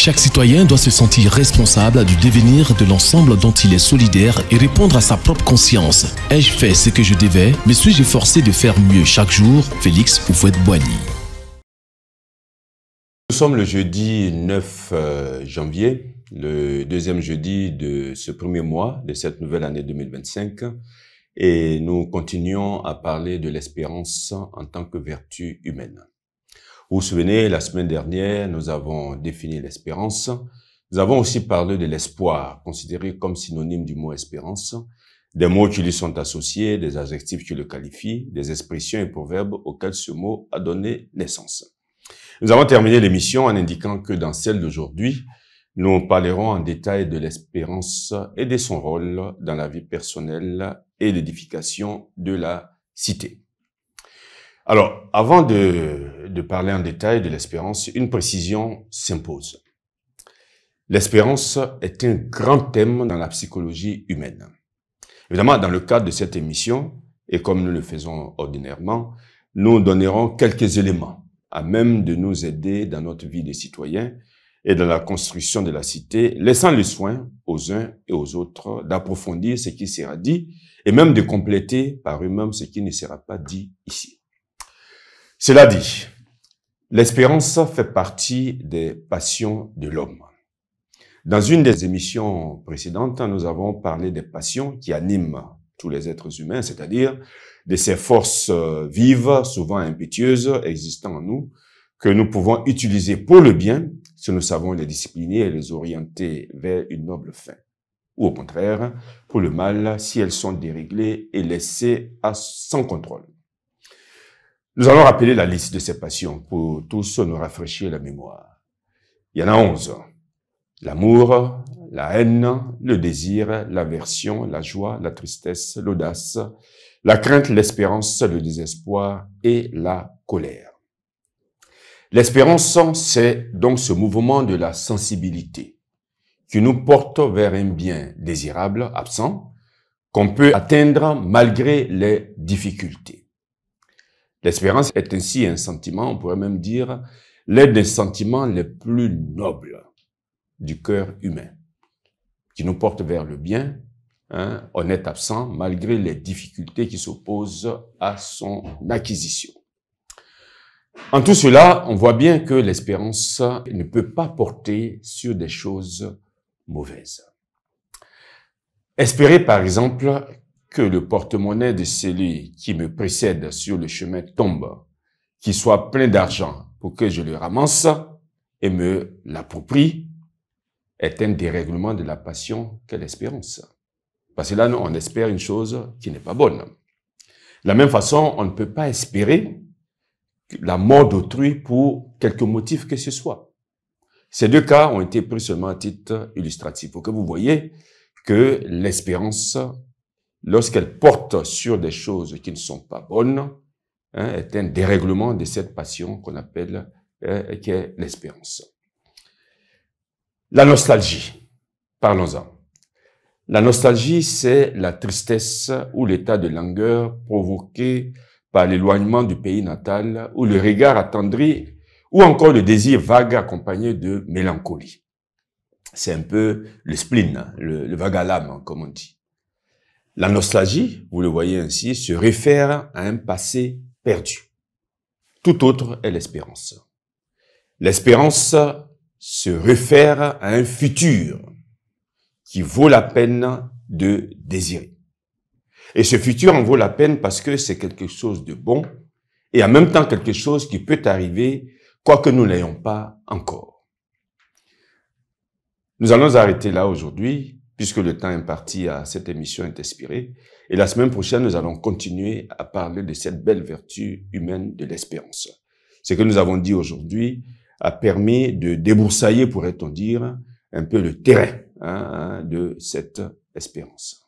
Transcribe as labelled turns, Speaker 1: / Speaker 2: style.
Speaker 1: Chaque citoyen doit se sentir responsable du devenir de l'ensemble dont il est solidaire et répondre à sa propre conscience. Ai-je fait ce que je devais? Me suis-je forcé de faire mieux chaque jour? Félix Houphouët-Boigny.
Speaker 2: Nous sommes le jeudi 9 janvier, le deuxième jeudi de ce premier mois de cette nouvelle année 2025, et nous continuons à parler de l'espérance en tant que vertu humaine. Vous vous souvenez, la semaine dernière, nous avons défini l'espérance. Nous avons aussi parlé de l'espoir, considéré comme synonyme du mot espérance, des mots qui lui sont associés, des adjectifs qui le qualifient, des expressions et proverbes auxquels ce mot a donné naissance. Nous avons terminé l'émission en indiquant que dans celle d'aujourd'hui, nous parlerons en détail de l'espérance et de son rôle dans la vie personnelle et l'édification de la cité. Alors, avant de parler en détail de l'espérance, une précision s'impose. L'espérance est un grand thème dans la psychologie humaine. Évidemment, dans le cadre de cette émission, et comme nous le faisons ordinairement, nous donnerons quelques éléments à même de nous aider dans notre vie de citoyens et dans la construction de la cité, laissant le soin aux uns et aux autres d'approfondir ce qui sera dit et même de compléter par eux-mêmes ce qui ne sera pas dit ici. Cela dit, l'espérance fait partie des passions de l'homme. Dans une des émissions précédentes, nous avons parlé des passions qui animent tous les êtres humains, c'est-à-dire de ces forces vives, souvent impétueuses, existant en nous, que nous pouvons utiliser pour le bien si nous savons les discipliner et les orienter vers une noble fin. Ou au contraire, pour le mal si elles sont déréglées et laissées sans contrôle. Nous allons rappeler la liste de ces passions pour tous nous rafraîchir la mémoire. Il y en a 11. L'amour, la haine, le désir, l'aversion, la joie, la tristesse, l'audace, la crainte, l'espérance, le désespoir et la colère. L'espérance, c'est donc ce mouvement de la sensibilité qui nous porte vers un bien désirable, absent, qu'on peut atteindre malgré les difficultés. L'espérance est ainsi un sentiment, on pourrait même dire, l'un des sentiments les plus nobles du cœur humain, qui nous porte vers le bien, on est absent malgré les difficultés qui s'opposent à son acquisition. En tout cela, on voit bien que l'espérance ne peut pas porter sur des choses mauvaises. Espérer, par exemple, que le porte-monnaie de celui qui me précède sur le chemin tombe, qu'il soit plein d'argent pour que je le ramasse et me l'approprie, est un dérèglement de la passion qu'est l'espérance. Parce que là, on espère une chose qui n'est pas bonne. De la même façon, on ne peut pas espérer la mort d'autrui pour quelque motif que ce soit. Ces deux cas ont été pris seulement à titre illustratif, pour que vous voyez que l'espérance, lorsqu'elle porte sur des choses qui ne sont pas bonnes, est un dérèglement de cette passion qu'on appelle, qui est l'espérance. La nostalgie, parlons-en. La nostalgie, c'est la tristesse ou l'état de langueur provoqué par l'éloignement du pays natal ou le regard attendri ou encore le désir vague accompagné de mélancolie. C'est un peu le spleen, le vague à l'âme, comme on dit. La nostalgie, vous le voyez ainsi, se réfère à un passé perdu. Tout autre est l'espérance. L'espérance se réfère à un futur qui vaut la peine de désirer. Et ce futur en vaut la peine parce que c'est quelque chose de bon et en même temps quelque chose qui peut arriver quoique nous ne l'ayons pas encore. Nous allons arrêter là aujourd'hui puisque le temps imparti à cette émission est expiré. Et la semaine prochaine, nous allons continuer à parler de cette belle vertu humaine de l'espérance. Ce que nous avons dit aujourd'hui a permis de débroussailler, pourrait-on dire, un peu le terrain de cette espérance.